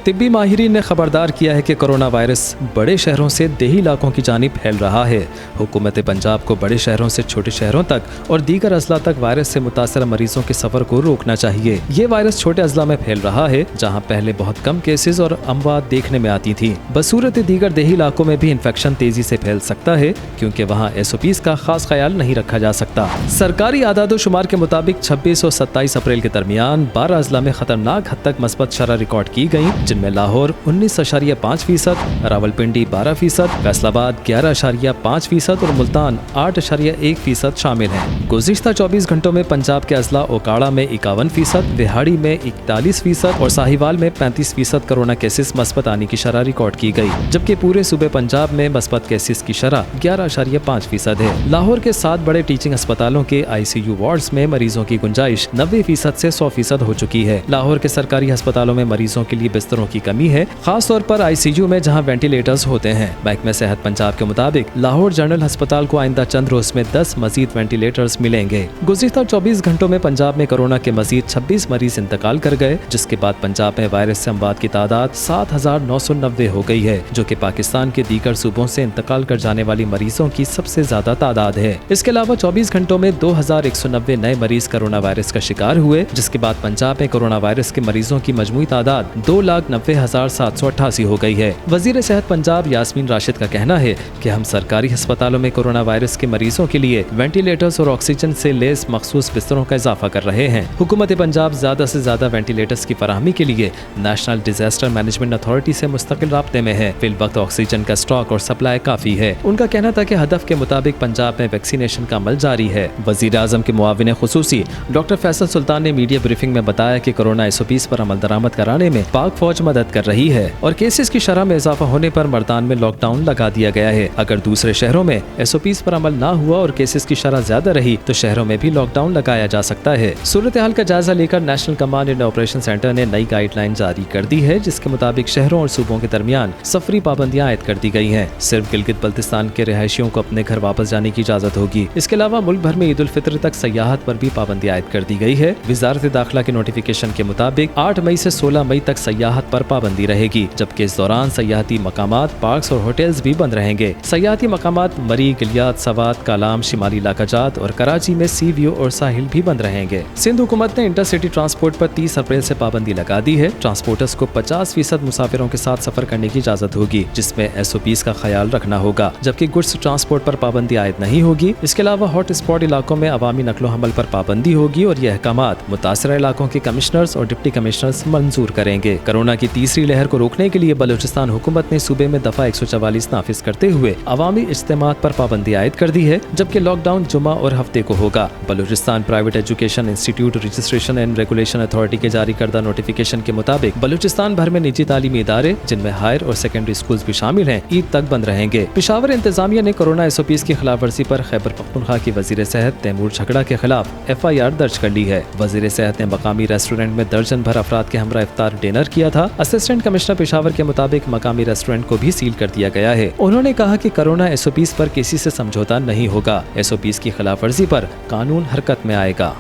طبی ماہرین نے خبردار کیا ہے کہ کورونا وائرس بڑے شہروں سے دیہی علاقوں کی جانب پھیل رہا ہے۔ حکومت پنجاب کو بڑے شہروں سے چھوٹے شہروں تک اور دیگر اضلاع تک وائرس سے متاثرہ مریضوں کے سفر کو روکنا چاہیے۔ یہ وائرس چھوٹے اضلاع میں پھیل رہا ہے جہاں پہلے بہت کم کیسز اور اموات دیکھنے میں آتی تھی۔ بصورت دیگر دیہی علاقوں میں بھی انفیکشن تیزی سے پھیل سکتا ہے کیونکہ وہاں SOPs کا خاص خیال نہیں رکھا جا سکتا۔ سرکاری اعداد و شمار کے مطابق 26 اور 27 اپریل کے درمیان 12 اضلاع میں خطرناک حد تک مثبت شرح ریکارڈ کی گئی، جن میں لاہور 19.5%، راولپنڈی 12%، فیصل آباد 11.5% اور ملتان 8.1% شامل ہیں۔ گزشتہ 24 گھنٹوں میں پنجاب کے اضلاع اوکاڑا میں 51%، دہاڑی میں 41% اور ساہیوال میں 35% کورونا کیسز مثبت آنے کی شرح ریکارڈ کی گئی، جبکہ پورے صوبے پنجاب میں مثبت کیسز کی شرح 11.5% ہے۔ لاہور کے 7 بڑے ٹیچنگ اسپتالوں کے ICU وارڈز میں مریضوں کی گنجائش 90% سے 100% ہو چکی ہے۔ لاہور کے سرکاری ہسپتالوں میں مریضوں کے لیے بستروں کی کمی ہے، خاص طور پر ICU میں جہاں وینٹیلیٹرز ہوتے ہیں۔ محکمہ صحت پنجاب کے مطابق لاہور جنرل ہسپتال کو آئندہ چند روز میں 10 مزید وینٹیلیٹرز ملیں گے۔ گزشتہ 24 گھنٹوں میں پنجاب میں کورونا کے مزید 26 مریض انتقال کر گئے، جس کے بعد پنجاب میں وائرس سے اموات کی تعداد 7,990 ہو گئی ہے، جو کہ پاکستان کے دیگر صوبوں سے انتقال کر جانے والی مریضوں کی سب سے زیادہ تعداد ہے۔ اس کے علاوہ 24 گھنٹوں میں 2,190 نئے مریض کورونا وائرس کا شکار ہوئے، جس کے بعد پنجاب میں کورونا وائرس کے مریضوں کی مجموعی تعداد 2,90,788 ہو گئی ہے۔ وزیر صحت پنجاب یاسمین راشد کا کہنا ہے کہ ہم سرکاری ہسپتالوں میں کورونا وائرس کے مریضوں کے لیے وینٹیلیٹرز اور آکسیجن سے لیس مخصوص بستروں کا اضافہ کر رہے ہیں۔ حکومت پنجاب زیادہ سے زیادہ وینٹیلیٹرز کی فراہمی کے لیے نیشنل ڈیزاسٹر مینجمنٹ اتھارٹی سے مستقل رابطے میں ہے۔ فی الوقت آکسیجن کا اسٹاک اور سپلائی کافی ہے۔ ان کا کہنا تھا کہ ہدف کے مطابق پنجاب میں ویکسینیشن کا عمل جاری ہے۔ وزیر اعظم کے معاون خصوصی ڈاکٹر فیصل سلطان نے میڈیا بریفنگ میں بتایا کہ کورونا SOPs پر عمل درآمد کرانے میں پاک فوج مدد کر رہی ہے اور کیسز کی شرح میں اضافہ ہونے پر مردان میں لاک ڈاؤن لگا دیا گیا ہے۔ اگر دوسرے شہروں میں SOPs پر عمل نہ ہوا اور کیسز کی شرح زیادہ رہی تو شہروں میں بھی لاک ڈاؤن لگایا جا سکتا ہے۔ صورتحال کا جائزہ لے کر national command and operation centre نے نئی گائیڈ لائن جاری کر دی ہے، جس کے مطابق شہروں اور صوبوں کے درمیان سفری پابندیاں عائد کر دی گئی ہیں۔ صرف گلگت بلتستان کے رہائشیوں کو اپنے گھر واپس جانے کی اجازت ہوگی۔ اس کے علاوہ ملک بھر میں عید الفطر تک سیاحت پر بھی پابندی عائد کر دی گئی ہے۔ وزارت داخلہ کے نوٹیفیکیشن کے مطابق 8 مئی سے 16 مئی تک سیاحت پر پابندی رہے گی، جبکہ اس دوران سیاحتی مقامات، پارکس اور ہوٹلز بھی بند رہیں گے۔ سیاحتی مقامات مری، گلیات، سوات، کالام، شمالی علاقہ جات اور کراچی میں سی ویو اور ساحل بھی بند رہیں گے۔ سندھ حکومت نے انٹر سٹی ٹرانسپورٹ پر 30 اپریل سے پابندی لگا دی ہے۔ ٹرانسپورٹرز کو 50% مسافروں کے ساتھ سفر کرنے کی اجازت ہوگی، جس میں SOPs کا خیال رکھنا ہوگا، جبکہ گڈس ٹرانسپورٹ پر پابندی عائد نہیں ہوگی۔ اس کے علاوہ ہاٹ اسپاٹ علاقوں میں عوامی نقل و حمل پر پابندی ہوگی اور یہ احکامات متاثرہ علاقوں کے کمشنرز اور ڈپٹی کمشنرز منظور کریں گے۔ کورونا کی تیسری لہر کو روکنے کے لیے بلوچستان حکومت نے صوبے میں دفعہ 144 نافذ کرتے ہوئے عوامی اجتماعات پر پابندی عائد کر دی ہے، جبکہ لاک ڈاؤن جمعہ اور ہفتے کو ہوگا۔ Balochistan private education institute registration and regulation authority کے جاری کردہ نوٹیفیکیشن کے مطابق بلوچستان بھر میں نجی تعلیمی ادارے، جن میں ہائر اور سیکنڈری اسکولز بھی شامل ہیں، عید تک بند رہیں گے۔ پشاور انتظامیہ نے کورونا SOPs کی خلاف ورزی پر خیبر پختونخوا کی وزیر صحت تیمور جھگڑا کے خلاف FIR درج کر لی ہے۔ وزیر صحت نے مقامی ریسٹورنٹ میں درجن بھر افراد کے ہمراہ افطار ڈنر کیا تھا۔ اسسٹنٹ کمشنر پشاور کے مطابق مقامی ریسٹورنٹ کو بھی سیل کر دیا گیا ہے۔ انہوں نے کہا کہ کورونا SOPs پر کسی سے سمجھوتا نہیں ہوگا۔ SOPs کی خلاف ورزی پر قانون حرکت میں آئے گا۔